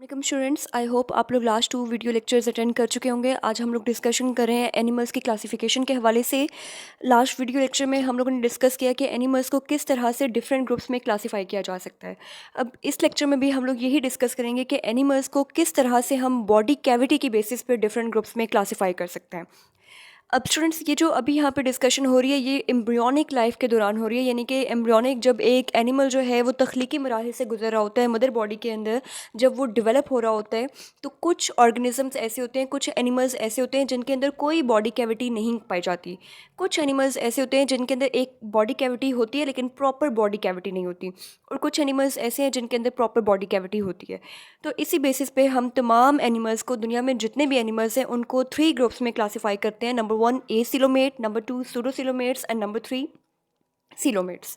Welcome students, I hope आप लोग last 2 video lectures attend कर चुके होंगे। आज हम लोग डिस्कशन कर रहे हैं एनिमल्स की क्लासिफिकेशन के हवाले से। लास्ट वीडियो लेक्चर में हम लोगों ने डिस्कस किया कि एनिमल्स को किस तरह से डिफरेंट ग्रुप्स में क्लासीफाई किया जा सकता है। अब इस लेक्चर में भी हम लोग यही डिस्कस करेंगे कि एनिमल्स को किस तरह से हम बॉडी कैविटी की बेसिस पर डिफरेंट ग्रुप्स में क्लासीफाई कर सकते हैं। अब स्टूडेंट्स, ये जो अभी यहाँ पे डिस्कशन हो रही है ये एम्ब्रियोनिक लाइफ के दौरान हो रही है, यानी कि एम्ब्रियोनिक जब एक एनिमल जो है वो तख्लीकी मराहिल से गुजर रहा होता है मदर बॉडी के अंदर, जब वो डेवलप हो रहा होता है तो कुछ ऑर्गेनिजम्स ऐसे होते हैं, कुछ एनिमल्स ऐसे होते हैं जिनके अंदर कोई बॉडी कैविटी नहीं पाई जाती। कुछ एनिमल्स ऐसे होते हैं जिनके अंदर एक बॉडी कैविटी होती है लेकिन प्रॉपर बॉडी कैविटी नहीं होती, और कुछ एनिमल्स ऐसे हैं जिनके अंदर प्रॉपर बॉडी कैविटी होती है। तो इसी बेसिस पे हम तमाम एनिमल्स को, दुनिया में जितने भी एनिमल्स हैं उनको 3 ग्रुप्स में क्लासीफाई करते हैं। Number 1 acoelomate, number 2 pseudocoelomates and number 3 coelomates.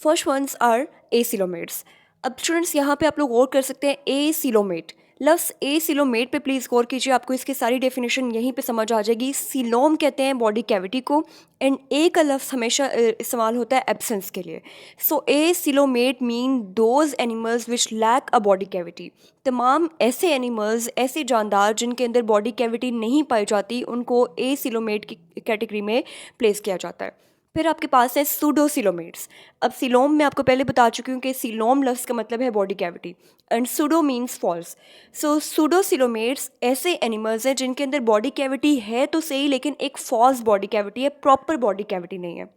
First ones are acoelomates. अब स्टूडेंट्स यहाँ पे आप लोग गौर कर सकते हैं एसिलोमेट, लफ्स एसिलोमेट पे प्लीज़ गौर कीजिए, आपको इसकी सारी डेफिनेशन यहीं पे समझ आ जाएगी। सिलोम कहते हैं बॉडी कैविटी को, एंड ए का लफ्स हमेशा इस्तेमाल होता है एब्सेंस के लिए। So acoelomate mean those animals which lack a body cavity. तमाम ऐसे एनिमल्स, ऐसे जानदार जिनके अंदर बॉडी कैविटी नहीं पाई जाती, उनको एसिलोमेट की कैटेगरी में प्लेस किया जाता है। फिर आपके पास है सूडोसिलोमेट्स। अब सिलोम मैं आपको पहले बता चुकी हूँ कि सिलोम लफ्ज़ का मतलब है body cavity, and pseudo means false. So pseudocoelomates ऐसे एनिमल्स हैं जिनके अंदर बॉडी कैविटी है तो सही, लेकिन एक फॉल्स बॉडी कैविटी है, प्रॉपर बॉडी कैविटी नहीं है।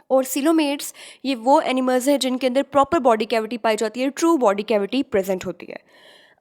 और सिलोमेट्स ये वो एनिमल्स हैं जिनके अंदर प्रॉपर बॉडी कैविटी पाई जाती है, ट्रू बॉडी कैविटी प्रेजेंट होती है।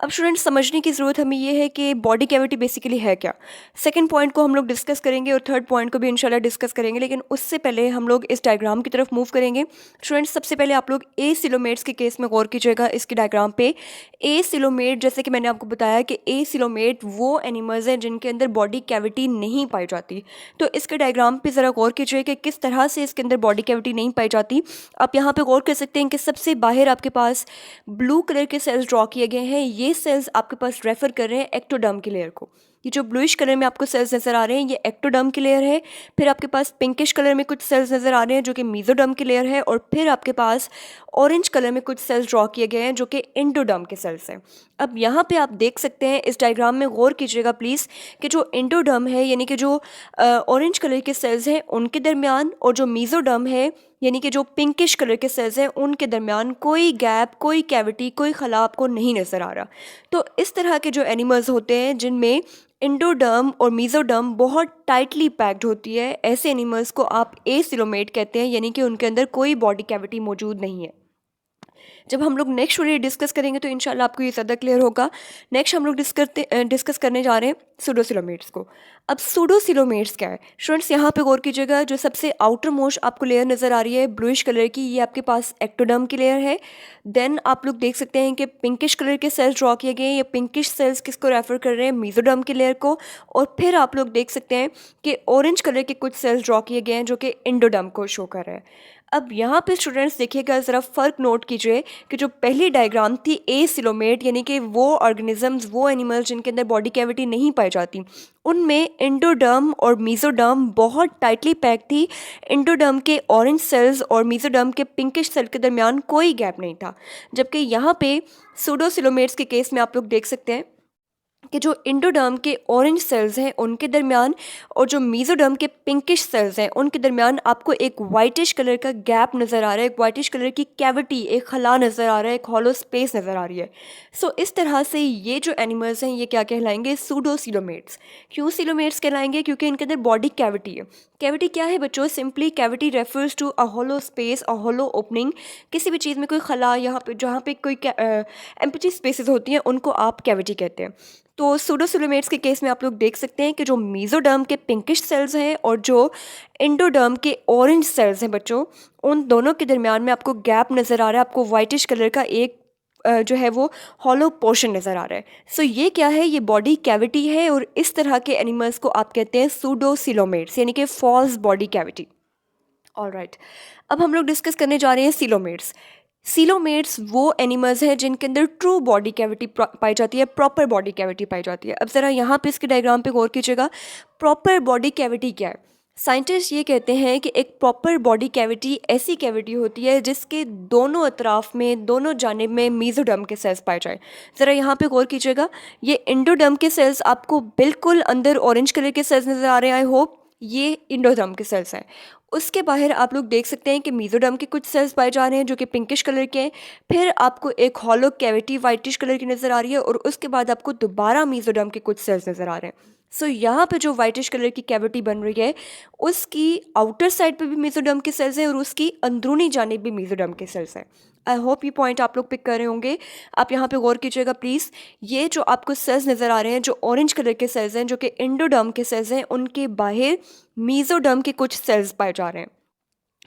अब स्टूडेंट्स, समझने की ज़रूरत हमें ये है कि बॉडी कैविटी बेसिकली है क्या। सेकंड पॉइंट को हम लोग डिस्कस करेंगे और थर्ड पॉइंट को भी इंशाल्लाह डिस्कस करेंगे, लेकिन उससे पहले हम लोग इस डायग्राम की तरफ मूव करेंगे। स्टूडेंट्स, सबसे पहले आप लोग ए सिलोमेट्स के केस में गौर कीजिएगा इसके डायग्राम पे। ए सिलोमेट, जैसे कि मैंने आपको बताया कि ए सिलोमेट वो एनिमल्स हैं जिनके अंदर बॉडी कैविटी नहीं पाई जाती। तो इसके डायग्राम पे ज़रा गौर कीजिए कि किस तरह से इसके अंदर बॉडी कैविटी नहीं पाई जाती। आप यहाँ पे गौर कर सकते हैं कि सबसे बाहर आपके पास ब्लू कलर के सेल्स ड्रॉ किए गए हैं। ये सेल्स आपके पास रेफर कर रहे हैं एक्टोडर्म की लेयर को। ये जो ब्लूइश कलर में आपको सेल्स नज़र आ रहे हैं ये एक्टोडर्म की लेयर है। फिर आपके पास पिंकिश कलर में कुछ सेल्स नज़र आ रहे हैं जो कि मीजोडर्म की लेयर है, और फिर आपके पास ऑरेंज कलर में कुछ सेल्स ड्रॉ किए गए हैं जो कि एंडोडर्म के सेल्स हैं। अब यहाँ पे आप देख सकते हैं, इस डायग्राम में गौर कीजिएगा प्लीज़, कि जो एंडोडर्म है यानी कि जो ऑरेंज कलर के सेल्स हैं उनके दरमियान, और जो मीजोडर्म है यानी कि जो पिंकिश कलर के सेल्स हैं उनके दरमियान कोई गैप, कोई कैविटी, कोई खला आपको नहीं नज़र आ रहा। तो इस तरह के जो एनिमल्स होते हैं जिनमें एंडोडर्म और मीजोडर्म बहुत टाइटली पैक्ड होती है, ऐसे एनिमल्स को आप एसिलोमेट कहते हैं, यानी कि उनके अंदर कोई बॉडी कैविटी मौजूद नहीं है। जब हम लोग नेक्स्ट वीडियो डिस्कस करेंगे तो इंशाल्लाह आपको ये ज़्यादा क्लियर होगा। नेक्स्ट हम लोग डिस्कस करने जा रहे हैं सूडोसिलोमेट्स को। अब सूडोसिलोमेट्स क्या है स्टूडेंट्स, यहाँ पे गौर कीजिएगा, जो सबसे आउटर मोस्ट आपको लेयर नज़र आ रही है ब्लूइश कलर की, ये आपके पास एक्टोडर्म की लेयर है। देन आप लोग देख सकते हैं कि पिंकिश कलर के सेल्स ड्रॉ किए गए हैं। ये पिंकिश सेल्स किसको रेफर कर रहे हैं? मीजोडर्म की लेयर को। और फिर आप लोग देख सकते हैं कि ऑरेंज कलर के कुछ सेल्स ड्रॉ किए गए हैं जो कि एंडोडर्म को शो कर रहे हैं। अब यहाँ पे स्टूडेंट्स देखिएगा, ज़रा फ़र्क नोट कीजिए कि जो पहली डायग्राम थी एसिलोमेट, यानी कि वो ऑर्गेनिजम्स, वो एनिमल्स जिनके अंदर बॉडी कैविटी नहीं पाई जाती, उनमें एंडोडर्म और मीजोडर्म बहुत टाइटली पैक थी। एंडोडर्म के ऑरेंज सेल्स और मीजोडर्म के पिंकिश सेल के दरमियान कोई गैप नहीं था। जबकि यहाँ पे सूडोसिलोमेट्स के केस में आप लोग देख सकते हैं कि जो एंडोडर्म के ऑरेंज सेल्स हैं उनके दरमियान और जो मीजोडर्म के पिंकिश सेल्स हैं उनके दरमियान आपको एक वाइटिश कलर का गैप नज़र आ रहा है, एक वाइटिश कलर की कैविटी, एक खला नज़र आ रहा है, एक हॉलो स्पेस नज़र आ रही है। सो इस तरह से ये जो एनिमल्स हैं ये क्या कहलाएंगे? सूडोसिलोमेट्स। क्यों सिलोमेट्स कहलाएंगे? क्योंकि इनके अंदर बॉडी कैविटी है। कैविटी क्या है बच्चों? Simply cavity refers to a hollow space, a hollow opening. किसी भी चीज़ में कोई खला, यहाँ पे जहाँ पे कोई एम्प्टी स्पेसेस होती हैं उनको आप कैविटी कहते हैं। तो सूडोसिलोमेट्स के केस में आप लोग देख सकते हैं कि जो मीजोडर्म के पिंकिश सेल्स हैं और जो एंडोडर्म के ऑरेंज सेल्स हैं बच्चों, उन दोनों के दरमियान में आपको गैप नज़र आ रहा है। आपको वाइटिश कलर का एक जो है वो हॉलो पोर्शन नज़र आ रहा है। सो ये क्या है? ये बॉडी कैविटी है, और इस तरह के एनिमल्स को आप कहते हैं सूडोसिलोमेट्स, यानी कि फॉल्स बॉडी कैविटी। ऑलराइट, अब हम लोग डिस्कस करने जा रहे हैं सिलोमेट्स। सिलोमेट्स वो एनिमल्स हैं जिनके अंदर ट्रू बॉडी कैविटी पाई जाती है, प्रॉपर बॉडी कैविटी पाई जाती है। अब ज़रा यहाँ पे इसके डायग्राम पे गौर कीजिएगा, प्रॉपर बॉडी कैविटी क्या है? साइंटिस्ट ये कहते हैं कि एक प्रॉपर बॉडी कैविटी ऐसी कैविटी होती है जिसके दोनों अतराफ में, दोनों जानिब में मीजोडर्म के सेल्स पाए जाएं। ज़रा यहाँ पे गौर कीजिएगा, ये इंडोडर्म के सेल्स आपको बिल्कुल अंदर ऑरेंज कलर के सेल्स नज़र आ रहे हैं। आई होप ये इंडोडर्म के सेल्स हैं। उसके बाहर आप लोग देख सकते हैं कि मीजोडर्म के कुछ सेल्स पाए जा रहे हैं जो कि पिंकिश कलर के हैं। फिर आपको एक हॉलो कैविटी वाइटिश कलर की नज़र आ रही है और उसके बाद आपको दोबारा मीजोडर्म के कुछ सेल्स नज़र आ रहे हैं। सो यहाँ पे जो वाइटिश कलर की कैविटी बन रही है उसकी आउटर साइड पे भी मेसोडर्म के सेल्स हैं और उसकी अंदरूनी जानिब भी मेसोडर्म के सेल्स हैं। आई होप ये पॉइंट आप लोग पिक कर रहे होंगे। आप यहाँ पे गौर कीजिएगा प्लीज़। ये जो आपको सेल्स नज़र आ रहे हैं जो ऑरेंज कलर के सेल्स हैं जो कि इंडोडर्म के सेल्स हैं, उनके बाहर मेसोडर्म के कुछ सेल्स पाए जा रहे हैं।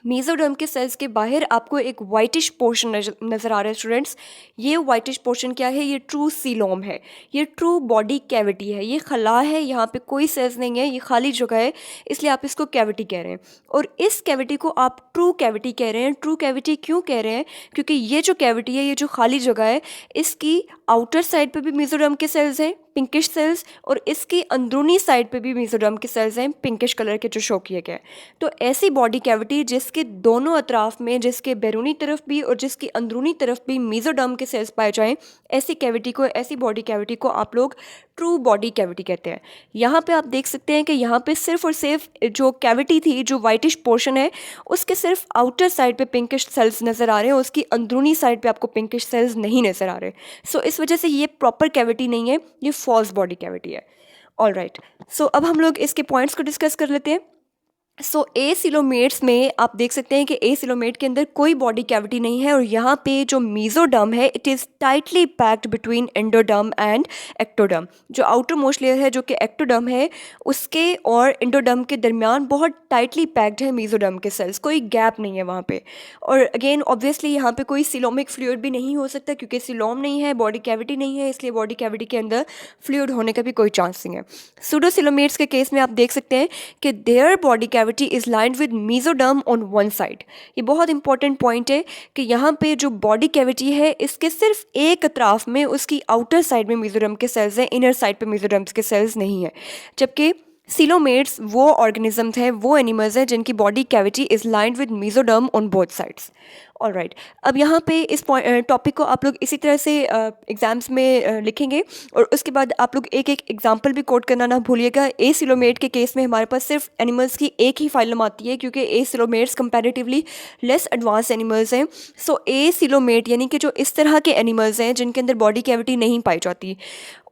मेसोडर्म के सेल्स के बाहर आपको एक वाइटिश पोर्शन नज़र आ रहा है स्टूडेंट्स। ये वाइटिश पोर्शन क्या है? ये ट्रू सीलोम है, ये ट्रू बॉडी कैविटी है, ये खला है, यहाँ पे कोई सेल्स नहीं है, ये खाली जगह है, इसलिए आप इसको कैविटी कह रहे हैं। और इस कैविटी को आप ट्रू कैविटी कह रहे हैं। ट्रू कैविटी क्यों कह रहे हैं? क्योंकि ये जो कैविटी है, ये जो खाली जगह है, इसकी आउटर साइड पे भी मेसोडर्म के सेल्स हैं, पिंकिश सेल्स, और इसकी अंदरूनी साइड पे भी मेसोडर्म के सेल्स हैं, पिंकिश कलर के जो शो किए गए। तो ऐसी बॉडी कैविटी जिसके दोनों अतराफ में, जिसके बैरूनी तरफ भी और जिसकी अंदरूनी तरफ भी मेसोडर्म के सेल्स पाए जाएं, ऐसी कैविटी को, ऐसी बॉडी कैविटी को आप लोग ट्रू बॉडी कैविटी कहते हैं। यहाँ पे आप देख सकते हैं कि यहाँ पे सिर्फ और सिर्फ जो कैविटी थी, जो वाइटिश पोर्शन है, उसके सिर्फ आउटर साइड पे पिंकिश सेल्स नज़र आ रहे हैं, उसकी अंदरूनी साइड पे आपको पिंकिश सेल्स नहीं नज़र आ रहे। सो इस वजह से ये प्रॉपर कैविटी नहीं है, ये फॉल्स बॉडी कैविटी है। ऑल राइट, सो अब हम लोग इसके पॉइंट्स को डिस्कस कर लेते हैं। सो एसिलोमेट्स में आप देख सकते हैं कि एसिलोमेट के अंदर कोई बॉडी कैविटी नहीं है और यहाँ पे जो मेसोडर्म है it is tightly packed between endoderm and ectoderm. जो आउटर मोस्ट लेयर है जो कि एक्टोडर्म है, उसके और एंडोडर्म के दरमियान बहुत टाइटली पैक्ड है मेसोडर्म के सेल्स, कोई गैप नहीं है वहाँ पे। और अगेन ऑब्वियसली यहाँ पे कोई सिलोमिक फ्लूइड भी नहीं हो सकता क्योंकि सिलोम नहीं है, बॉडी कैविटी नहीं है, इसलिए बॉडी कैविटी के अंदर फ्लूइड होने का भी कोई चांस नहीं है। सूडोसिलोमेट्स के केस में आप देख सकते हैं कि their body cavity is lined with mesoderm on one side. ये बहुत इंपॉर्टेंट पॉइंट है कि यहाँ पे जो बॉडी कैविटी है इसके सिर्फ एक अतराफ में उसकी आउटर साइड में मेसोडर्म के सेल्स हैं, इनर साइड पे मेसोडर्म के सेल्स नहीं है। जबकि सिलोमेट्स वो ऑर्गेनिजम्स हैं, वो एनिमल्स हैं जिनकी body cavity is lined with mesoderm on both sides. All right, अब यहाँ पे इस टॉपिक को आप लोग इसी तरह से एग्जाम्स में लिखेंगे और उसके बाद आप लोग एक एक एग्जाम्पल भी कोट करना ना भूलिएगा। एसिलोमेट के केस में हमारे पास सिर्फ एनिमल्स की एक ही फाइलम आती है क्योंकि acoelomates comparatively less advance animals हैं। सो एसिलोमेट यानी कि जो इस तरह के एनिमल्स हैं जिनके अंदर बॉडी कैविटी नहीं पाई जाती,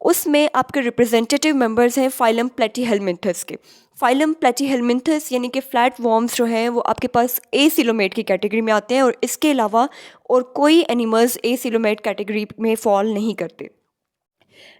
उसमें आपके रिप्रेजेंटेटिव मेंबर्स हैं फाइलम प्लेटीहेलमिन्थस के। फाइलम प्लेटीहेलमिन्थस यानी कि फ्लैट वॉर्म्स जो हैं वो आपके पास एसिलोमेट की कैटेगरी में आते हैं और इसके अलावा और कोई एनिमल्स एसिलोमेट कैटेगरी में फॉल नहीं करते।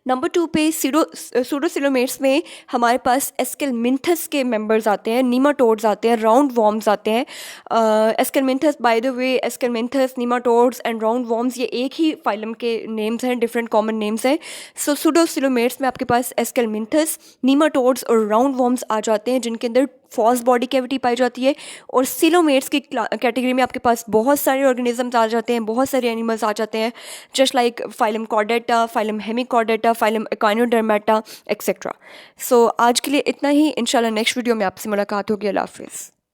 नंबर 2 पे सूडोसिलोमेट्स में हमारे पास एस्केलमिन्थस के मेंबर्स आते हैं, नीमाटोड्स आते हैं, राउंड वॉर्म्स आते हैं। Aschelminthes, by the way, aschelminthes, nematodes and round worms ये एक ही फाइलम के नेम्स हैं, डिफरेंट कॉमन नेम्स हैं। सो सूडोसिलोमेट्स में आपके पास एस्केलमिन्थस, नीमाटोड्स और राउंड वॉर्म्स आ जाते हैं जिनके अंदर फॉल्स बॉडी कैविटी पाई जाती है। और सिलोमेट्स की कैटेगरी में आपके पास बहुत सारे ऑर्गेनिजम्स आ जाते हैं, बहुत सारे एनिमल्स आ जाते हैं, just like phylum chordata, phylum hemichordata, phylum echinodermata etcetera. So आज के लिए इतना ही। इंशाल्लाह नेक्स्ट वीडियो में आपसे मुलाकात होगी। अल्लाह हाफिज़।